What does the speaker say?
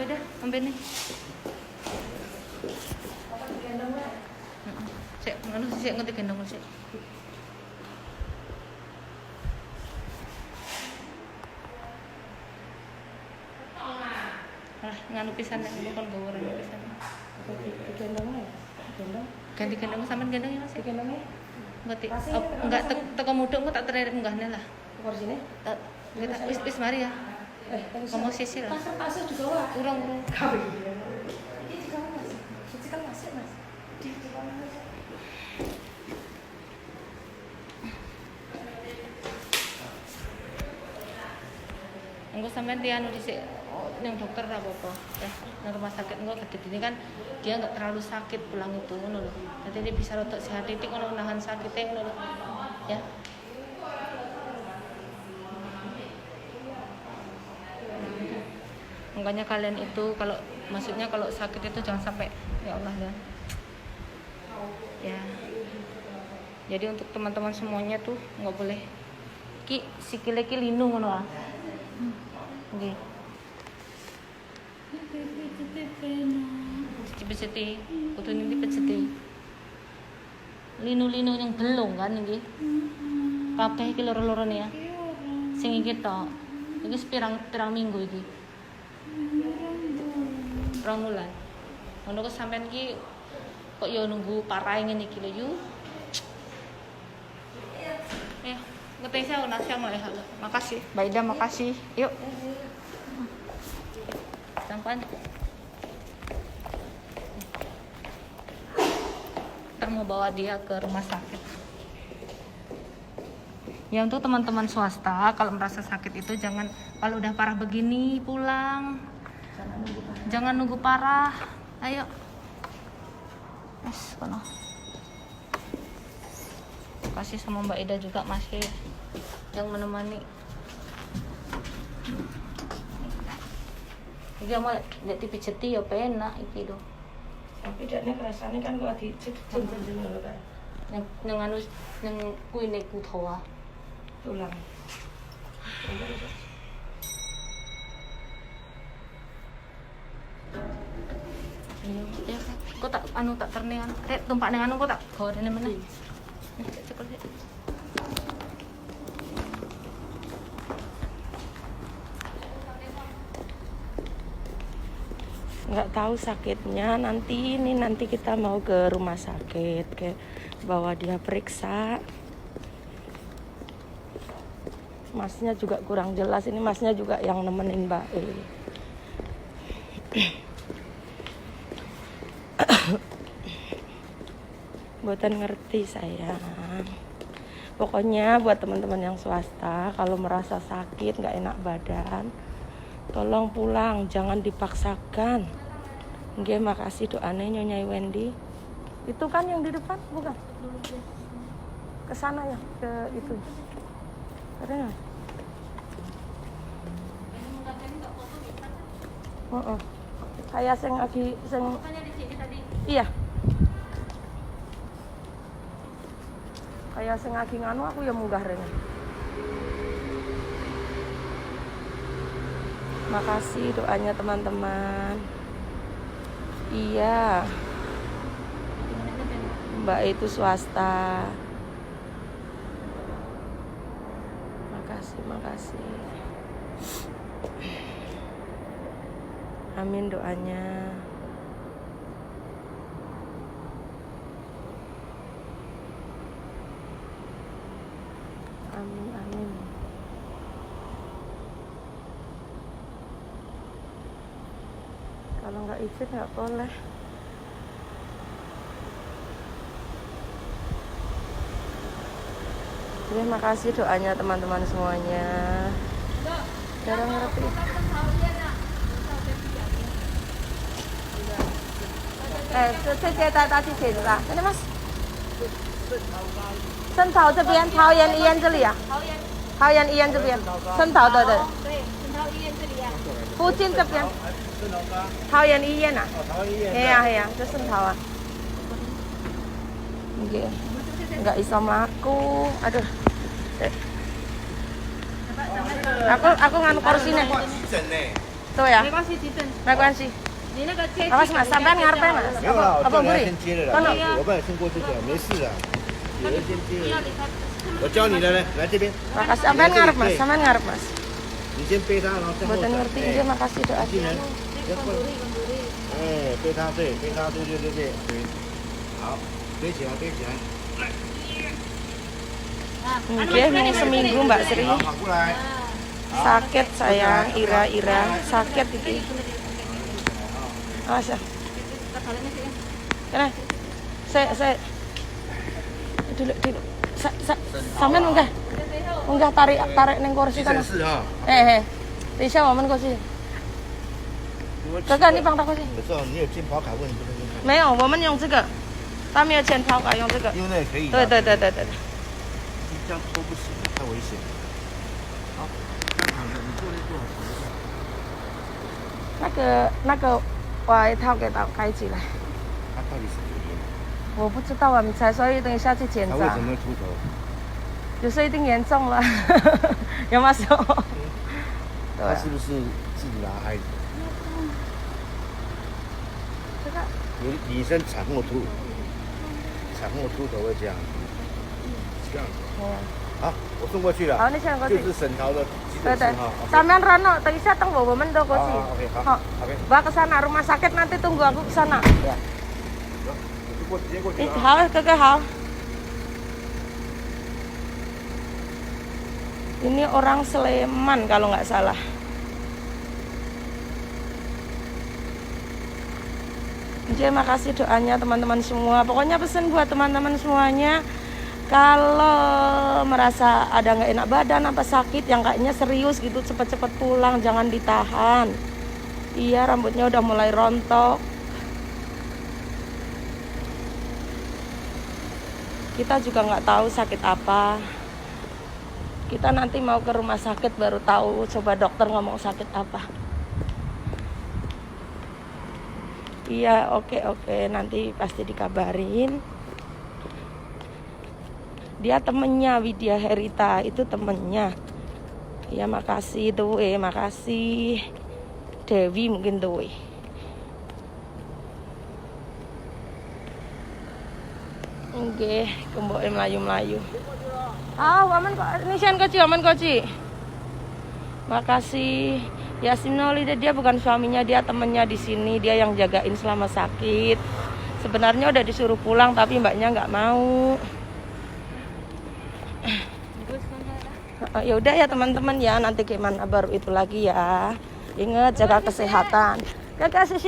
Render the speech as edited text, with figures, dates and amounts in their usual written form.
Udah, ambil nih. Sik, ngono sik ngerti gendong sik. Lah, nganu pisan nek bukan gaweran pisan. Gendongnya ya? Gendong? Ganti gendong sampean gendong ya Mas. Gendongnya? Ngerti. Enggak teko mudhuk engko tak tereret munggahne lah. Keluar sini? Wis mari ya. Ngomong sisil lah. Pasir juga wah. Urung. Kau iya. Ini juga mas. Ini kan masih mas. Engko sampean dianu dhisik yang dokter apa-apa. Nang rumah sakit engko gedhe ini kan dia enggak terlalu sakit pulang itu ngono lho. Jadi dia bisa rotok sehat titik ngono nahan sakitnya ngono lho. Ya. Makanya kalian itu kalau maksudnya kalau sakit itu jangan sampai ya Allah ya. Ya. Jadi untuk teman-teman semuanya tuh nggak boleh ki sikile ki linu ngono ah. Nggih. Dipeceti, kudu ini dipeceti. Linu-linu yang belum kan nggih. Kabeh iki loro-lorone ya. Sing iki tok. Iki pirang minggu iki. Rong wulan. Ngono kok sampean iki kok ya nunggu parah ngene iki lho yu. Ya, ngeteh saya nasi yang mulai halo. Makasih. Mbak Ida makasih. Yuk. Sampan. Kita mau bawa dia ke rumah sakit. Ya untuk teman-teman swasta kalau merasa sakit itu jangan kalau udah parah begini pulang. Jangan nunggu parah. Ayo. Yes, kono. Kasih sama Mbak Ida juga masih yang menemani. Iki mau lihat dipijeti ya penak iki lho. Tapi dakne rasane kan kok dicet-cet ngono kan. Yang anu yang kuine kutoa. Tulang. Iya, ya. Kok tak anu tak ternean. Rek tumpak nang anu kok tak gorene meneh. Cekel sik. Nggak tahu sakitnya nanti kita mau ke rumah sakit ke bawa dia periksa. Masnya juga kurang jelas, ini masnya juga yang nemenin Mbak E. Buatan ngerti sayang. Pokoknya buat teman-teman yang swasta kalau merasa sakit nggak enak badan, tolong pulang, jangan dipaksakan. Nggih, makasih doanya Nyonya Wendy. Itu kan yang di depan, bukan? Ke sana ya, ke itu. Ada. Kayak sing lagi sing iya. Kayak sing lagi nganu aku ya munggah rene. Makasih doanya teman-teman. Iya. Mbak itu swasta. Makasih. Amin doanya. Amin. Kalau nggak izin nggak boleh. Terima kasih doanya teman-teman semuanya. Jarang ngerti. Ini mas. 生桃这边，桃园医院这里啊。桃园医院这边，生桃的。对，生桃医院这里啊。附近这边。桃园医院啊。桃园医院。Iya, itu Sentawa. Nggih. Enggak iso mlaku. Aduh. Aku nganu kursine. tuh ya. 没关系，急诊。没关系。你那个接 Awas mas, sampean ngarepe mas. 没有啦，我 Apa 叫人家 buri? 先接的 Kono. 啦，我帮你送过去的，没事的。有人先接了，要离开。我教你的呢，来这边， Makasih sampean ngarep mas, sampean ngarep mas. 你先背他，然后再后 Mboten 转。 ngerti nggih, makasih doa. 进来，别过来。哎，背他，对，背他，对对对对对。好，背起来，背起来。 Nggih, mung seminggu Mbak Sri. 好，跑过来。 Sakit sayang, Ira, sakit iki. Awas ya. Kene. Saya dulu. Sampean munggah tarik ning kursi 急 kana. 诊室哈， 等一下我们过去。哥哥，你帮他过去。有时候你有健保卡问，你不能用没有，我们用这个。他没有钱跑卡，用这个。用那个可以。对。这样拖不行，太危险。好，躺着，你坐那坐好。那个外套给他盖起来。他到底是怎么样？我不知道啊，你才所以等一下去检他为查什。么会秃头？就是一定严重了，有吗？说。对啊他是不是自己拿孩子？这个有女生产后秃，产后秃头会这样，这样子。好，我送过去了。好，你先过去。就是沈桃的急对对诊室哈。Sampean Rano, tadi saya tunggu momen do Oke, hao. Oke. Bawa ke sana rumah sakit nanti tunggu aku ke sana. Ya. 直接过去啊。好，哥哥好。Ini orang Sleman kalau nggak salah. Terima kasih doanya teman-teman semua. Pokoknya pesan buat teman-teman semuanya, kalau merasa ada nggak enak badan apa sakit yang kayaknya serius gitu, cepet-cepet pulang, jangan ditahan. Iya, rambutnya udah mulai rontok. Kita juga nggak tahu sakit apa. Kita nanti mau ke rumah sakit baru tahu, coba dokter ngomong sakit apa. Iya, oke, nanti pasti dikabarin. Dia temennya Widya Herita, itu temennya. Ya makasih tuh, makasih. Dewi mungkin tuh. Oke, kemboke melayu-melayu. Aman kok. Ini sian aman koci. Makasih. Yasin Nolida, dia bukan suaminya, dia temennya di sini, dia yang jagain selama sakit. Sebenarnya udah disuruh pulang tapi mbaknya nggak mau. Ya udah ya teman-teman ya, nanti gimana baru itu lagi ya. Ingat jaga kesehatan. Kakak sih.